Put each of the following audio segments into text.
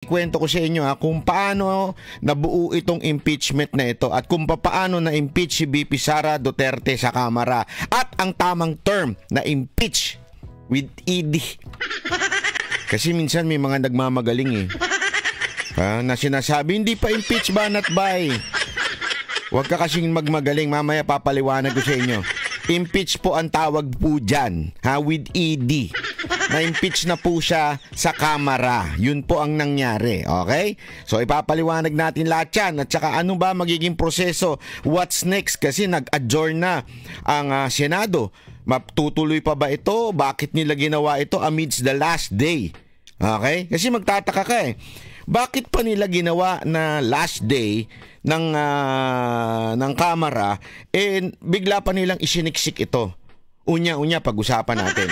Kwento ko sa inyo kung paano nabuo itong impeachment na ito at kung paano na-impeach si VP Sara Duterte sa Kamara at ang tamang term na impeach with ED. Kasi minsan may mga nagmamagaling na sinasabi hindi pa impeach banat bay. Huwag ka kasing magmagaling, mamaya papaliwanag ko sa inyo. Impeach po ang tawag po dyan, with ED. Na-impeach na po siya sa Kamara. Yun po ang nangyari, okay? So ipapaliwanag natin lahat yan. At saka ano ba magiging proseso? What's next? Kasi nag-adjourn na ang Senado. Matutuloy pa ba ito? Bakit nila ginawa ito amidst the last day? Okay? Kasi magtataka ka bakit pa nila ginawa na last day ng Kamara bigla pa nilang isiniksik ito? Unya-unya pag-usapan natin.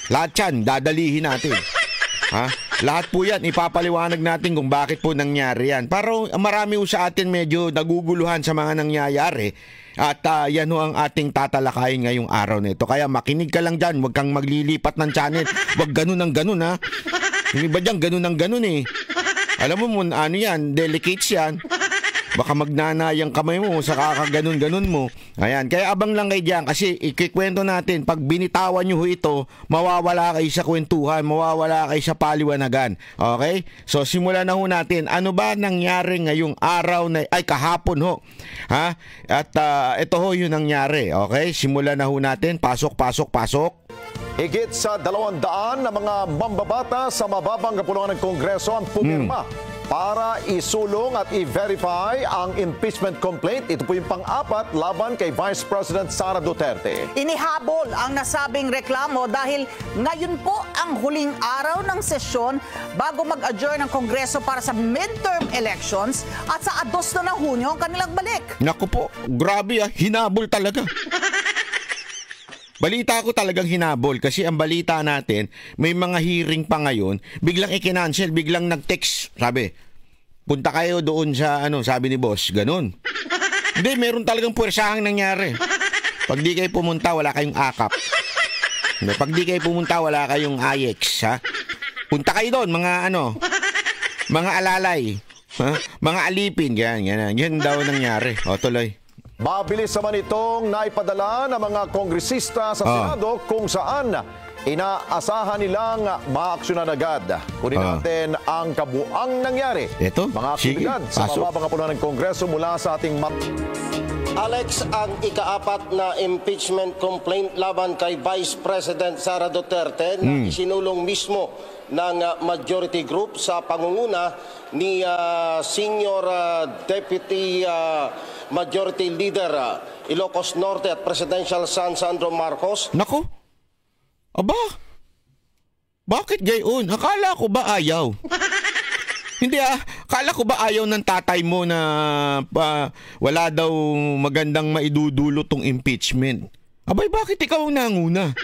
Lahat yan, dadalihin natin. Lahat po yan, ipapaliwanag natin kung bakit po nangyari yan. Parang marami sa atin medyo naguguluhan sa mga nangyayari. At yan ang ating tatalakayin ngayong araw na ito. Kaya makinig ka lang dyan, huwag kang maglilipat ng channel. Huwag ganun ang ganun Hindi ba dyan ganun ang ganun Alam mo ano yan, delicates yan. Baka magnanayang kamay mo sa kakaganon-ganon mo. Ayan, kaya abang lang kayo dyan kasi ikikwento natin, pag binitawan nyo ito, mawawala kayo sa kwentuhan, mawawala kayo sa paliwanagan. Okay? So simulan na natin. Ano ba nangyari ngayong araw na, kahapon At ito yung nangyari. Okay? Simulan na natin. Pasok. Higit sa 200 na mga mambabata sa mababang kapulungan ng Kongreso ang pumirma para isulong at i-verify ang impeachment complaint. Ito po yung pang-apat laban kay Vice President Sara Duterte. Inihabol ang nasabing reklamo dahil ngayon po ang huling araw ng sesyon bago mag-adjourn ng Kongreso para sa midterm elections at sa 2 na Hunyo ang kanilang balik. Naku po, grabe hinabol talaga. Balita ko talagang hinabol kasi ang balita natin, may mga hearing pa ngayon, biglang i-cancel, biglang nag-text. Sabi, punta kayo doon sa sabi ni boss, ganun. Hindi, meron talagang puwersahang nangyari. Pag di kayo pumunta, wala kayong akap. Pag di kayo pumunta, wala kayong IX, Punta kayo doon, mga alalay, mga alipin, yan daw nangyari. O, tuloy. Mabilis naman itong naipadala ng mga kongresista sa Senado kung saan inaasahan nilang maaksyonan agad. Kunin natin ang kabuang nangyari. Ito? Mga aktibidad sa mababang kapulungan ng Kongreso mula sa ating Alex, ang ika-4 na impeachment complaint laban kay Vice President Sara Duterte na isinulong mismo ng majority group sa pangunguna ni Senior Deputy Majority Leader Ilocos Norte at Presidential son Sandro Marcos. Nako? Aba? Bakit gayon? Akala ko ba ayaw? Hindi akala ko ba ayaw ng tatay mo na wala daw magandang maidudulot tong impeachment? Abay, bakit ikaw ang nanguna?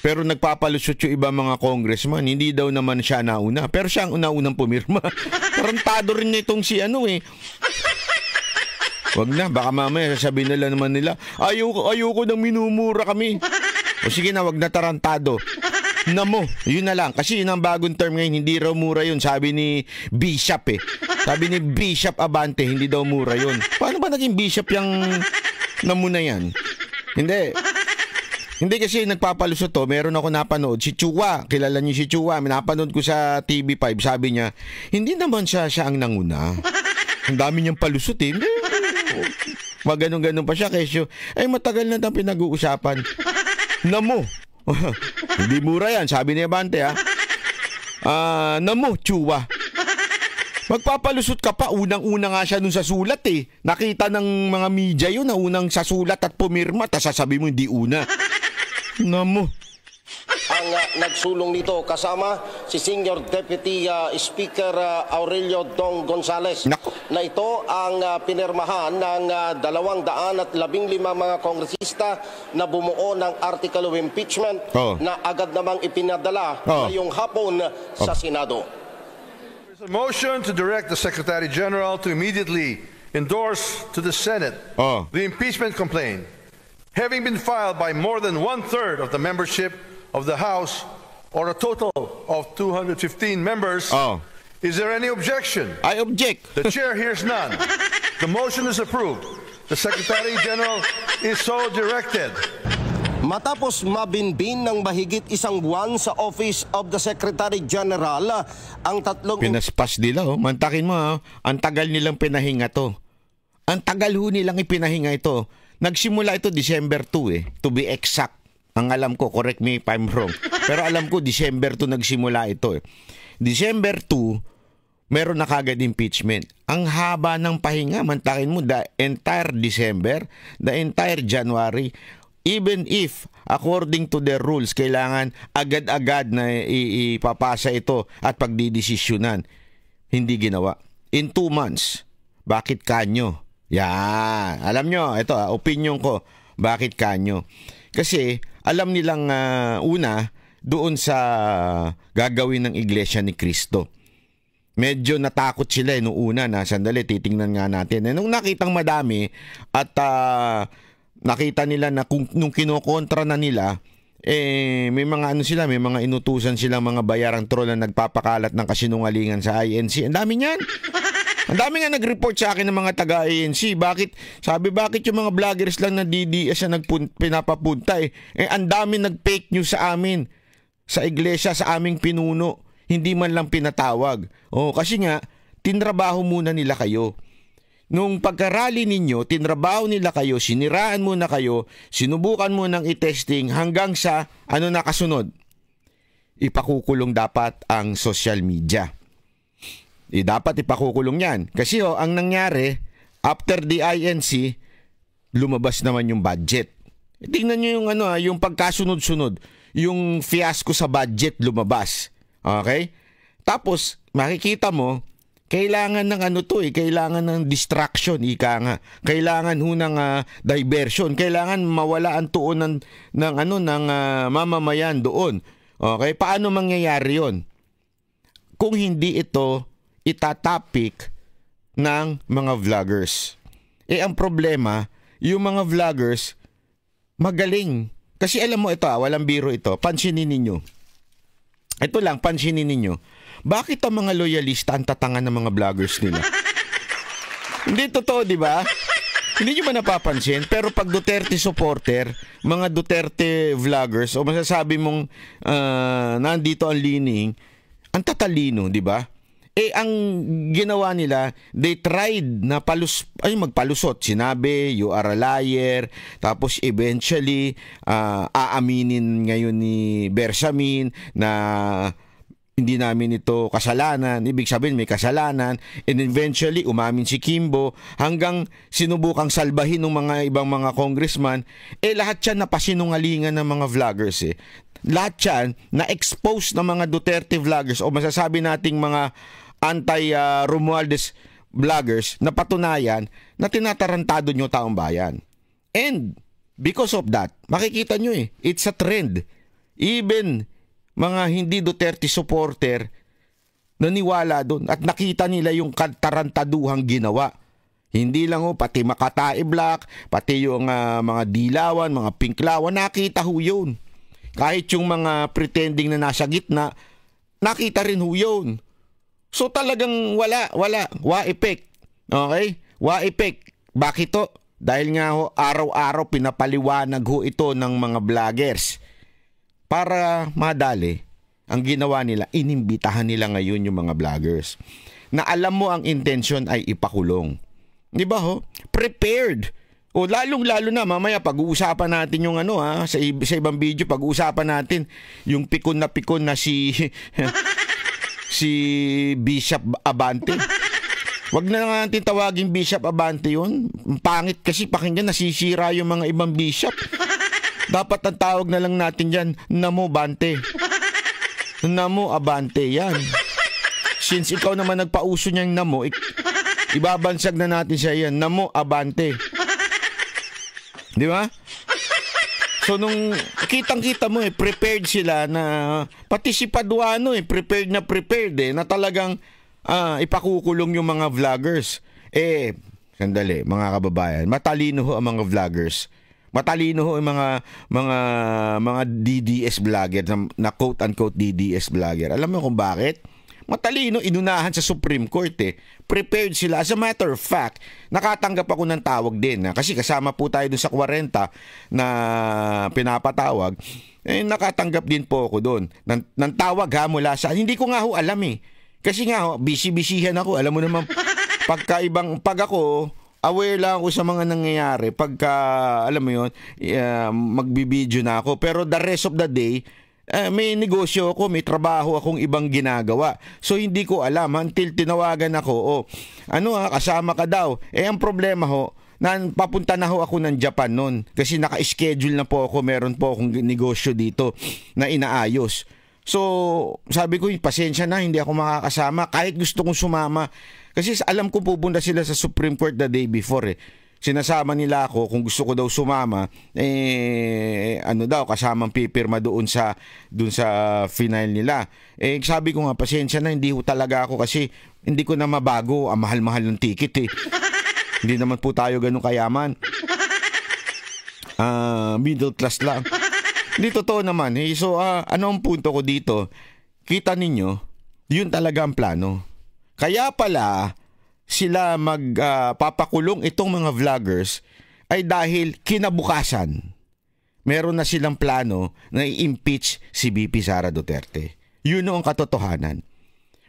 Pero nagpapalusot yung iba mga congressman, hindi daw naman siya nauna. Pero siya ang una-unang pumirma. Tarantado rin nitong si Wag na, baka mamaya sasabihin naman nila, ayoko nang minumura kami. O sige na, wag na tarantado. Namo, yun na lang. Kasi yun ang bagong term ngayon, hindi raw mura yun. Sabi ni Bishop Sabi ni Bishop Abante, hindi daw mura yun. Paano ba naging Bishop yung namo na yan? Hindi kasi nagpapalusot meron ako napanood, si Chua, kilala niyo si Chua, napanood ko sa TV5, sabi niya, hindi naman siya ang nanguna. Ang dami niyang palusot Maganon-ganon pa siya, kesyo, matagal na tayong pinag-uusapan. Namo, hindi mura yan, sabi ni Abante Namo, Chua. Magpapalusot ka pa, unang-una nga siya nun sa sulat Nakita ng mga media yun na unang sa sulat at pumirma, tas sasabi mo hindi una. Namo. Ang nagsulong nito kasama si Senior Deputy Speaker Aurelio Dong Gonzales. Na ito ang pinirmahan ng 215 mga kongresista na bumuo ng Article of Impeachment na agad namang ipinadala ngayong hapon sa Senado. There's a motion to direct the Secretary General to immediately endorse to the Senate the impeachment complaint, having been filed by more than 1/3 of the membership of the House or a total of 215 members. Is there any objection? I object. The chair hears none. The motion is approved. The Secretary General is so directed. Matapos mabinbin ng mahigit isang buwan sa Office of the Secretary General, ang tatlong... Pinaspas nila, mantakin mo, ang tagal nilang pinahinga to. Ang tagal nilang ipinahinga ito. Nagsimula ito December 2 to be exact. Ang alam ko, correct me if I'm wrong. Pero alam ko, December 2 nagsimula ito December 2, meron na kagad impeachment. Ang haba ng pahinga, mantakin mo, the entire December, the entire January, even if, according to their rules, kailangan agad-agad na ipapasa ito at pagdidesisyonan. Hindi ginawa. In 2 months, bakit kanyo? Yan. Alam nyo, ito opinion ko, bakit kanyo? Kasi, alam nilang una, doon sa gagawin ng Iglesia ni Cristo. Medyo natakot sila noong una na sandali titingnan nga natin. Nung nakitang madami at nakita nila na nung kinokontra na nila may mga may mga inutusan silang mga bayarang troll na nagpapakalat ng kasinungalingan sa INC. Ang dami niyan. Ang dami nga nag-report sa akin ng mga taga-ANC. Bakit yung mga vloggers lang na DDS na pinapapunta ang dami nag-fake news sa amin. Sa iglesia, sa aming pinuno, hindi man lang pinatawag. Kasi nga, tinrabaho muna nila kayo. Nung pagkarally ninyo, tinrabaho nila kayo, siniraan muna kayo, sinubukan mo ng i-testing hanggang sa nakasunod. Ipakukulong dapat ang social media. Dapat ipakukulong yan. Kasi ang nangyari, after the INC, lumabas naman yung budget. Tingnan nyo yung yung pagkasunod-sunod. Yung fiasco sa budget lumabas. Okay? Tapos, makikita mo, kailangan ng kailangan ng distraction, ika nga. Kailangan ng diversion. Kailangan mawala ang tuon ng mamamayan doon. Okay? Paano mangyayari yon? Kung hindi ito itatapik ng mga vloggers. Ang problema, yung mga vloggers magaling. Kasi alam mo ito, walang biro ito. Pansinin ninyo. Ito lang, pansinin ninyo. Bakit ang mga loyalista ang tatangan ng mga vloggers nila? Hindi totoo, di ba? Hindi nyo ba napapansin? Pero pag Duterte supporter, mga Duterte vloggers, o masasabi mong nandito ang leaning, ang tatalino, di ba? Ang ginawa nila, they tried na magpalusot. Sinabi, you are a liar. Tapos eventually, aaminin ngayon ni Bersamin na hindi namin ito kasalanan. Ibig sabihin, may kasalanan. And eventually, umamin si Kimbo hanggang sinubukang salbahin ng mga ibang mga congressman. Lahat yan napasinungalingan ng mga vloggers. Lahat yan na-expose ng mga Duterte vloggers o masasabi nating mga anti-Romualdez vloggers na patunayan na tinatarantado nyo taong bayan. And because of that, makikita nyo it's a trend. Even mga hindi Duterte supporter naniwala doon at nakita nila yung tarantaduhang ginawa. Hindi lang pati Makatae Black, pati yung mga Dilawan, mga Pinklawan, nakita yun. Kahit yung mga pretending na nasa gitna, nakita rin yun. So talagang wala. Wa-effect. Okay? Wa-effect. Bakit to? Dahil nga araw-araw pinapaliwanag ito ng mga vloggers. Para madali, ang ginawa nila, inimbitahan nila ngayon yung mga vloggers. Na alam mo ang intention ay ipakulong. Di ba Prepared. Lalong-lalo na, mamaya pag-uusapan natin yung sa ibang video, pag-uusapan natin yung pikon na si Bishop Abante. Wag na nga natin tawagin Bishop Abante yun. Pangit kasi pakinggan, nasisira yung mga ibang bishop. Dapat ang tawag na lang natin yan, Namo Bante. Namo Abante, yan. Since ikaw naman nagpauso niyang Namo, ibabansag na natin siya yan, Namo Abante. Di ba? So nung kitang-kita mo prepared sila na pati si Paduano prepared na talagang ipakukulong yung mga vloggers. Sandali mga kababayan, matalino ang mga vloggers. Matalino ho yung mga DDS vlogger na quote-unquote DDS vlogger. Alam mo kung bakit? Matalino, inunahan sa Supreme Court eh. Prepared sila. As a matter of fact, nakatanggap ako ng tawag din. Kasi kasama po tayo dun sa 40 na pinapatawag. Nakatanggap din po ako doon. Ng tawag mula sa... Hindi ko nga ho alam eh. Kasi nga ho, busy-busyhan ako. Alam mo naman, pag ako... aware lang ako sa mga nangyayari pagka, alam mo yun, magbibideo na ako. Pero the rest of the day, may negosyo ako, may trabaho akong ibang ginagawa. So, hindi ko alam until tinawagan ako, kasama ka daw. Ang problema ho, papunta na ho ako ng Japan noon. Kasi naka-schedule na po ako, meron po akong negosyo dito na inaayos. So, sabi ko, pasensya na, hindi ako makakasama. Kahit gusto kong sumama. Kasi alam ko pupunta sila sa Supreme Court the day before eh. Sinasama nila ako kung gusto ko daw sumama, kasamang pipirma doon sa final nila. Sabi ko nga, pasensya na, hindi ho talaga ako kasi hindi ko na mabago. Ang mahal-mahal ng ticket eh. Hindi naman po tayo ganun kayaman. Middle class lang. Hindi totoo naman. So, ano ang punto ko dito? Kita ninyo, yun talaga ang plano. Kaya pala sila magpapakulong itong mga vloggers ay dahil kinabukasan meron na silang plano na i-impeach si VP Sara Duterte. Yun ang katotohanan.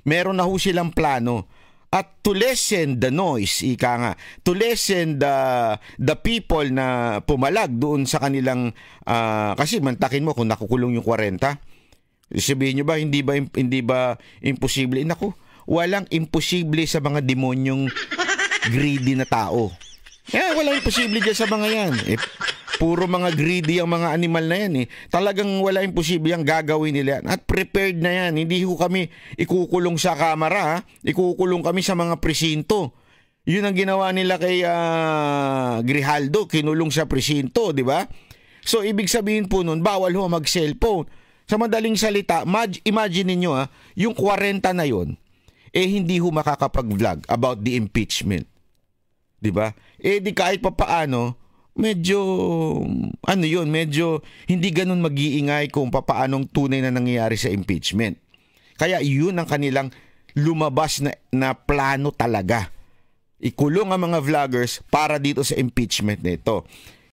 Meron na ho silang plano. At to lessen the noise, to lessen the people na pumalag doon sa kanilang, kasi mantakin mo kung nakukulong yung 40, sabihin nyo ba, hindi ba imposible? Naku, walang imposible sa mga demonyong greedy na tao. Walang imposible dyan sa mga yan. Puro mga greedy ang mga animal na yan. Talagang wala imposible ang gagawin nila. At prepared na yan. Hindi ko kami ikukulong sa kamera. Ikukulong kami sa mga presinto. Yun ang ginawa nila kay Grijaldo. Kinulong sa presinto, di ba? So, ibig sabihin po nun, bawal ho mag-cellphone. Sa madaling salita, imagine niyo yung 40 na yun, hindi ho makakapag-vlog about the impeachment. Diba? Di kahit papaano, medyo hindi ganun mag-iingay kung papaanong tunay na nangyayari sa impeachment. Kaya yun ang kanilang lumabas na plano talaga. Ikulong ang mga vloggers para dito sa impeachment nito.